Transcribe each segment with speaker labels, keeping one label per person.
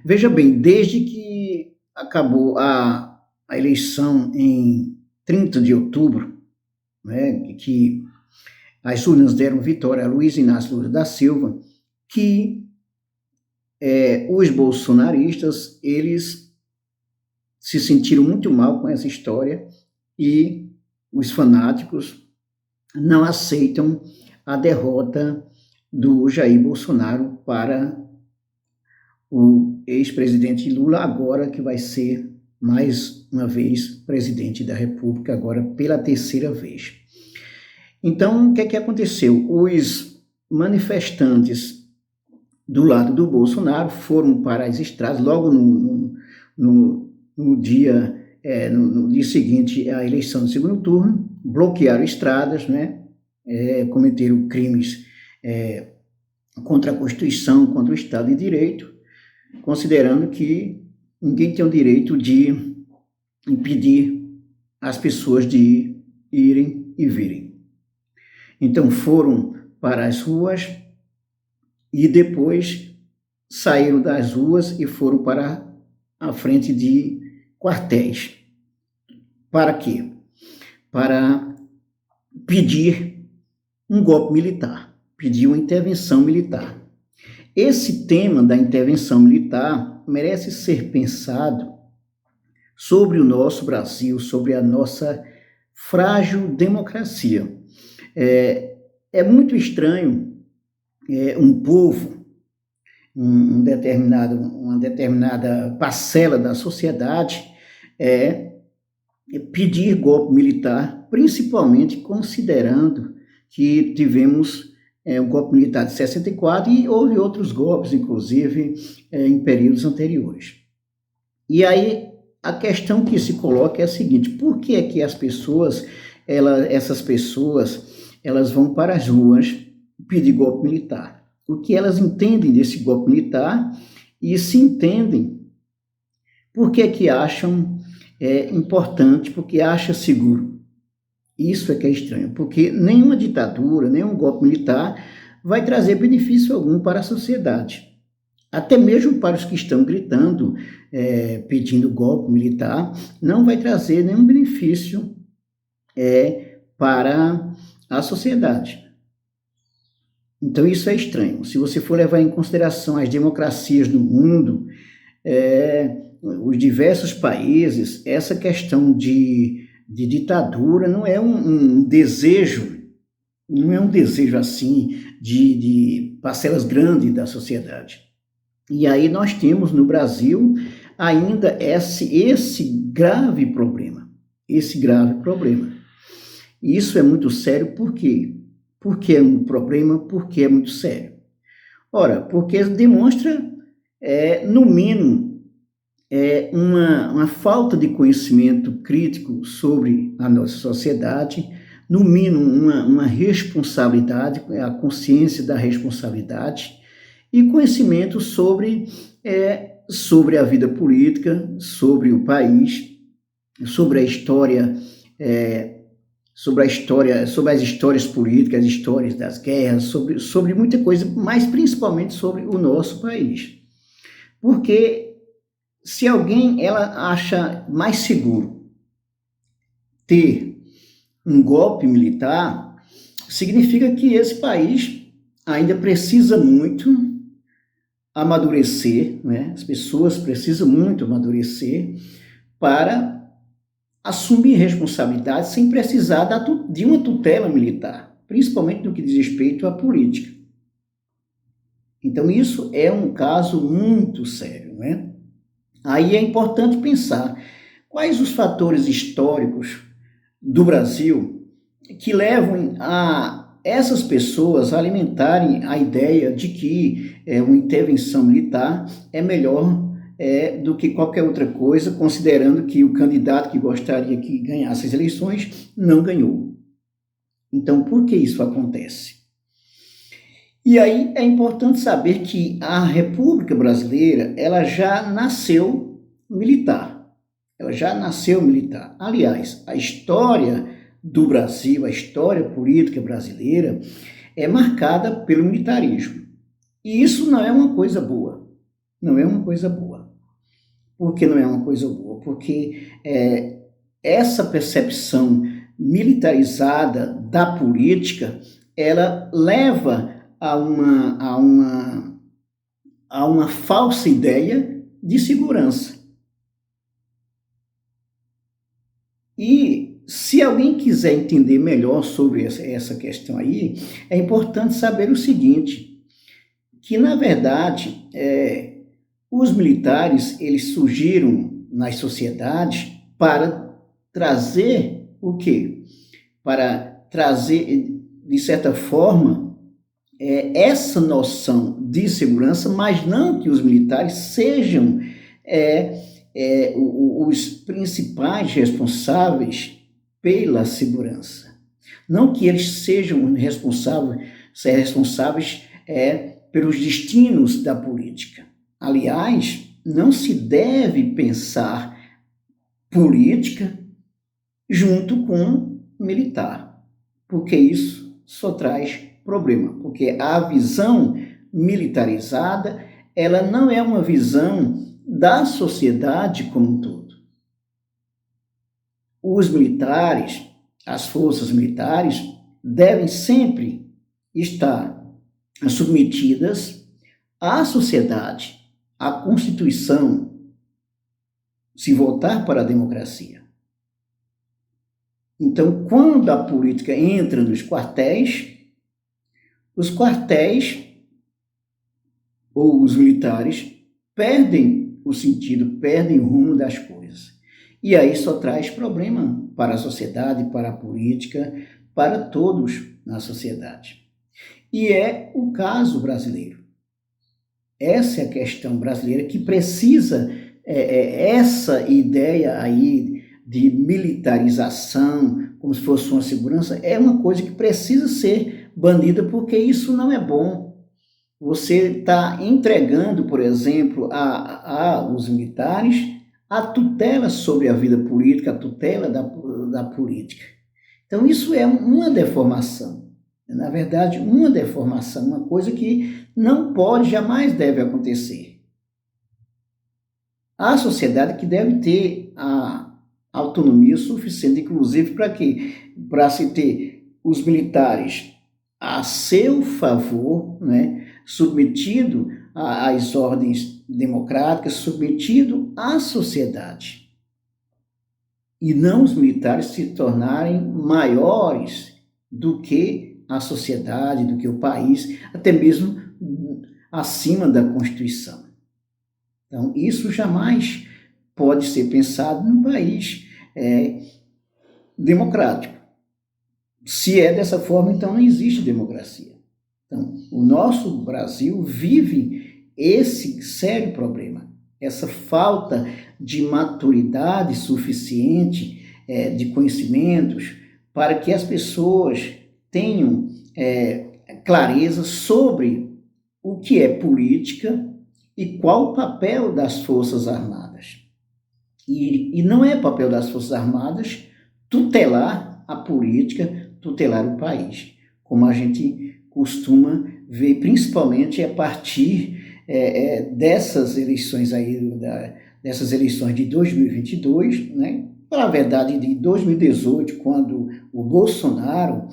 Speaker 1: Veja bem, desde que acabou a eleição em 30 de outubro, né, que as urnas deram vitória a Luiz Inácio Lula da Silva, que os bolsonaristas, eles se sentiram muito mal com essa história e os fanáticos não aceitam a derrota do Jair Bolsonaro para o ex-presidente Lula, agora que vai ser, mais uma vez, presidente da República, agora pela terceira vez. Então, o que é que aconteceu? Os manifestantes do lado do Bolsonaro foram para as estradas logo no dia seguinte à eleição do segundo turno, bloquearam estradas, né? Cometeram crimes contra a Constituição, contra o Estado de Direito, considerando que ninguém tem o direito de impedir as pessoas de irem e virem. Então foram para as ruas e depois saíram das ruas e foram para a frente de quartéis. Para quê? Para pedir um golpe militar, pedir uma intervenção militar. Esse tema da intervenção militar merece ser pensado sobre o nosso Brasil, sobre a nossa frágil democracia. É muito estranho um povo, uma determinada parcela da sociedade pedir golpe militar, principalmente considerando que tivemos o golpe militar de 64 e houve outros golpes, inclusive, em períodos anteriores. E aí a questão que se coloca é a seguinte: por que é que essas pessoas vão para as ruas pedir golpe militar? O que elas entendem desse golpe militar e se entendem por que é que acham importante, porque acham seguro. Isso é que é estranho, porque nenhuma ditadura, nenhum golpe militar vai trazer benefício algum para a sociedade. Até mesmo para os que estão gritando, pedindo golpe militar, não vai trazer nenhum benefício para a sociedade. Então isso é estranho. Se você for levar em consideração as democracias do mundo, os diversos países, essa questão de ditadura não é um desejo, não é um desejo assim de parcelas grandes da sociedade. E aí nós temos no Brasil ainda esse grave problema, Isso é muito sério, por quê? Por que é um problema? Porque é muito sério. Ora, porque demonstra, no mínimo, uma falta de conhecimento crítico sobre a nossa sociedade, no mínimo uma responsabilidade, a consciência da responsabilidade e conhecimento sobre a vida política, sobre o país, sobre a história, sobre as histórias políticas, as histórias das guerras, sobre muita coisa, mas principalmente sobre o nosso país. Porque se alguém acha mais seguro ter um golpe militar, significa que esse país ainda precisa muito amadurecer, né? As pessoas precisam muito amadurecer para assumir responsabilidade sem precisar de uma tutela militar, principalmente no que diz respeito à política. Então isso é um caso muito sério, né? Aí é importante pensar quais os fatores históricos do Brasil que levam a essas pessoas a alimentarem a ideia de que uma intervenção militar é melhor do que qualquer outra coisa, considerando que o candidato que gostaria que ganhasse as eleições não ganhou. Então, por que isso acontece? E aí é importante saber que a República Brasileira, ela já nasceu militar. Aliás, a história do Brasil, a história política brasileira é marcada pelo militarismo. E isso não é uma coisa boa. Por que não é uma coisa boa? Porque essa percepção militarizada da política, ela leva a uma falsa ideia de segurança. E se alguém quiser entender melhor sobre essa questão aí, é importante saber o seguinte, que na verdade os militares eles surgiram nas sociedades para trazer o quê? Para trazer, de certa forma, essa noção de segurança, mas não que os militares sejam os principais responsáveis pela segurança. Não que eles sejam responsáveis pelos destinos da política. Aliás, não se deve pensar política junto com militar, porque isso só traz problema, porque a visão militarizada, ela não é uma visão da sociedade como um todo. Os militares, as forças militares, devem sempre estar submetidas à sociedade, à Constituição, se voltar para a democracia. Então, quando a política entra nos quartéis, os quartéis ou os militares perdem o sentido, perdem o rumo das coisas. E aí só traz problema para a sociedade, para a política, para todos na sociedade. E é o caso brasileiro. Essa é a questão brasileira que precisa, essa ideia aí de militarização, como se fosse uma segurança, é uma coisa que precisa ser banida, porque isso não é bom. Você está entregando, por exemplo, aos militares a tutela sobre a vida política, a tutela da política. Então, isso é uma deformação. Na verdade, uma deformação, uma coisa que não pode, jamais deve acontecer. A sociedade que deve ter a autonomia suficiente, inclusive, para quê? Para se ter os militares a seu favor, né? Submetido às ordens democráticas, submetido à sociedade. E não os militares se tornarem maiores do que a sociedade, do que o país, até mesmo acima da Constituição. Então, isso jamais pode ser pensado num país democrático. Se é dessa forma, então não existe democracia. Então, o nosso Brasil vive esse sério problema, essa falta de maturidade suficiente, de conhecimentos, para que as pessoas tenham clareza sobre o que é política e qual o papel das Forças Armadas. E não é papel das Forças Armadas tutelar a política, tutelar o país, como a gente costuma ver, principalmente a partir dessas eleições aí, dessas eleições de 2022, né? Na verdade, de 2018, quando o Bolsonaro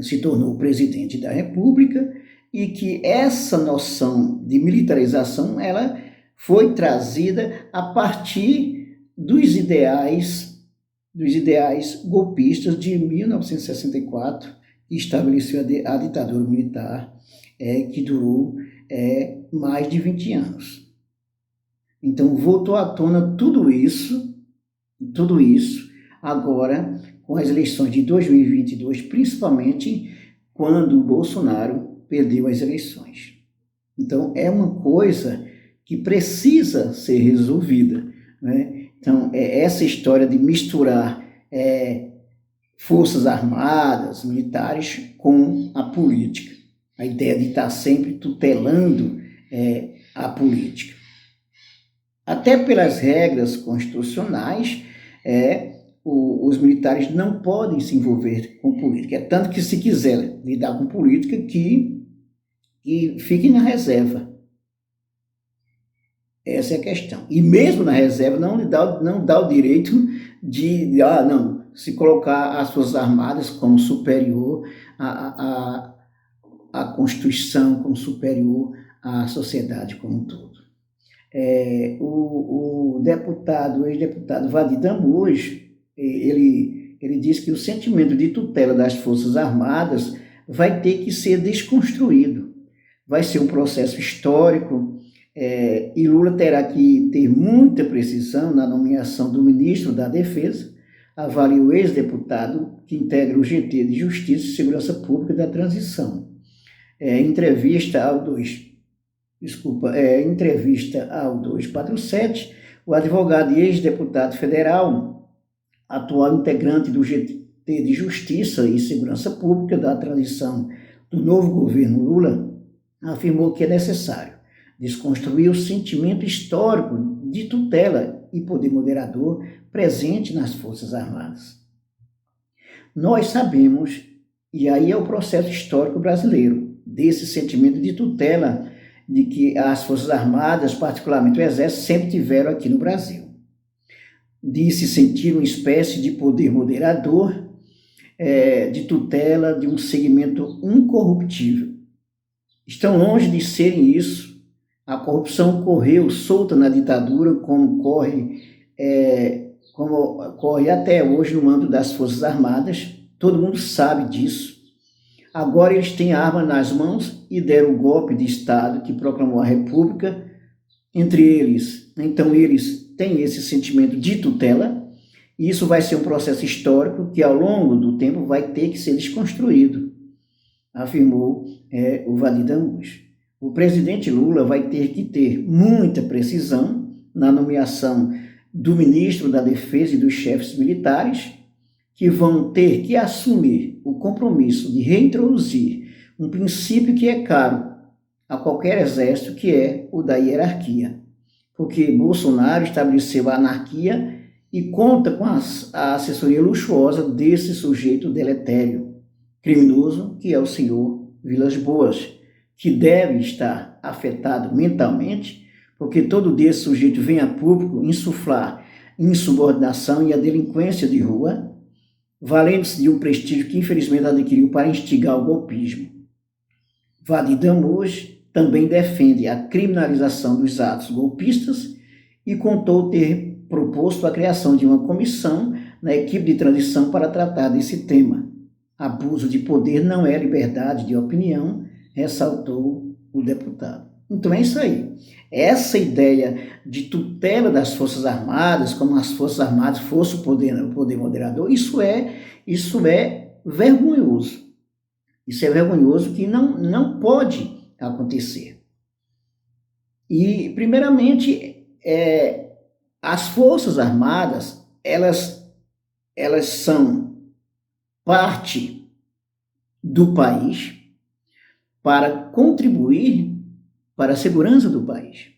Speaker 1: se tornou presidente da República, e que essa noção de militarização ela foi trazida a partir dos ideais golpistas de 1964, que estabeleceu a ditadura militar, que durou mais de 20 anos. Então, voltou à tona tudo isso, agora com as eleições de 2022, principalmente quando o Bolsonaro perdeu as eleições. Então, é uma coisa que precisa ser resolvida, né? Então, essa história de misturar forças armadas, militares, com a política. A ideia de estar sempre tutelando a política. Até pelas regras constitucionais, os militares não podem se envolver com política. É tanto que, se quiser lidar com política, que fiquem na reserva. Essa é a questão. E mesmo na reserva não dá o direito de não, se colocar as Forças Armadas como superior à Constituição, como superior à sociedade como um todo. O ex-deputado Vadir Damoes, ele diz que o sentimento de tutela das Forças Armadas vai ter que ser desconstruído. Vai ser um processo histórico, e Lula terá que ter muita precisão na nomeação do ministro da Defesa, avalia o ex-deputado que integra o GT de Justiça e Segurança Pública da Transição. Entrevista ao 247, o advogado e ex-deputado federal, atual integrante do GT de Justiça e Segurança Pública da Transição do novo governo Lula, afirmou que é necessário desconstruir o sentimento histórico de tutela e poder moderador presente nas Forças Armadas. Nós sabemos, e aí é o processo histórico brasileiro, desse sentimento de tutela de que as Forças Armadas, particularmente o Exército, sempre tiveram aqui no Brasil. De se sentir uma espécie de poder moderador, de tutela de um segmento incorruptível. Estão longe de serem isso. A corrupção correu solta na ditadura, como corre até hoje no âmbito das Forças Armadas. Todo mundo sabe disso. Agora eles têm a arma nas mãos e deram o golpe de Estado que proclamou a República. Entre eles, então eles têm esse sentimento de tutela, e isso vai ser um processo histórico que ao longo do tempo vai ter que ser desconstruído, afirmou o Vadir Damoes. O presidente Lula vai ter que ter muita precisão na nomeação do ministro da Defesa e dos chefes militares, que vão ter que assumir o compromisso de reintroduzir um princípio que é caro a qualquer exército, que é o da hierarquia. Porque Bolsonaro estabeleceu a anarquia e conta com a assessoria luxuosa desse sujeito deletério, criminoso, que é o senhor Vilas Boas, que deve estar afetado mentalmente, porque todo dia esse sujeito vem a público insuflar insubordinação e a delinquência de rua, valendo-se de um prestígio que infelizmente adquiriu para instigar o golpismo. Vadir Damoes também defende a criminalização dos atos golpistas e contou ter proposto a criação de uma comissão na equipe de transição para tratar desse tema. Abuso de poder não é liberdade de opinião, ressaltou o deputado. Então é isso aí. Essa ideia de tutela das Forças Armadas, como as Forças Armadas fossem o poder moderador, isso é vergonhoso. Isso é vergonhoso, que não pode acontecer. E, primeiramente, as Forças Armadas, elas são parte do país para contribuir para a segurança do país,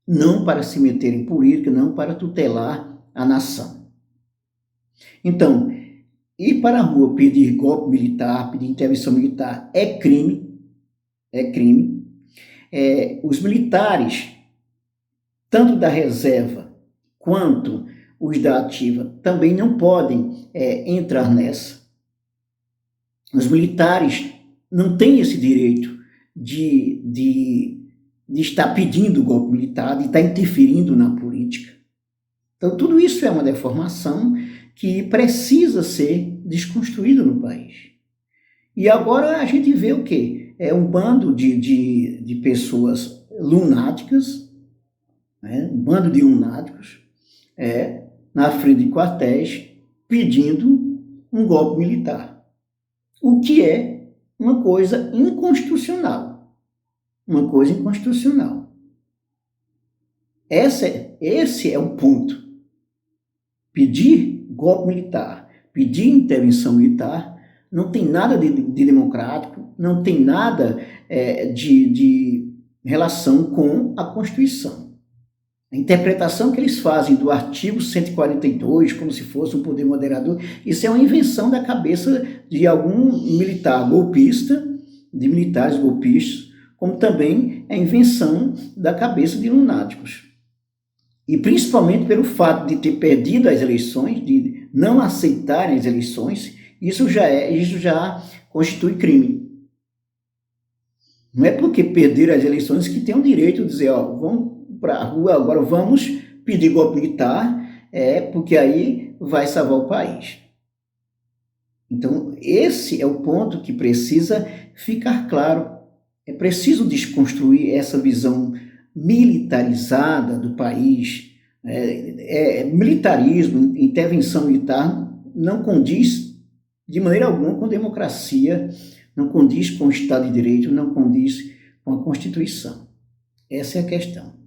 Speaker 1: não para se meter em política, não para tutelar a nação. Então, ir para a rua pedir golpe militar, pedir intervenção militar é crime, os militares, tanto da reserva quanto os da ativa, também não podem entrar nessa. Os militares não têm esse direito de estar pedindo golpe militar, de estar interferindo na política. Então, tudo isso é uma deformação que precisa ser desconstruída no país. E agora a gente vê o quê? É um bando de pessoas lunáticas, um bando de lunáticos, na frente de quartéis, pedindo um golpe militar. O que é uma coisa inconstitucional. Uma coisa inconstitucional. Esse é o ponto. Pedir golpe militar, pedir intervenção militar, não tem nada de democrático, não tem nada de relação com a Constituição. A interpretação que eles fazem do artigo 142, como se fosse um poder moderador, isso é uma invenção da cabeça de algum militar golpista, de militares golpistas, como também é a invenção da cabeça de lunáticos. e principalmente pelo fato de ter perdido as eleições, de não aceitarem as eleições, isso já constitui crime. Não é porque perderam as eleições que tem o direito de dizer, ó, vamos para a rua agora, vamos pedir golpe militar, porque aí vai salvar o país. Então, esse é o ponto que precisa ficar claro. É preciso desconstruir essa visão militarizada do país. Militarismo, intervenção militar não condiz de maneira alguma com democracia, não condiz com o Estado de Direito, não condiz com a Constituição. Essa é a questão.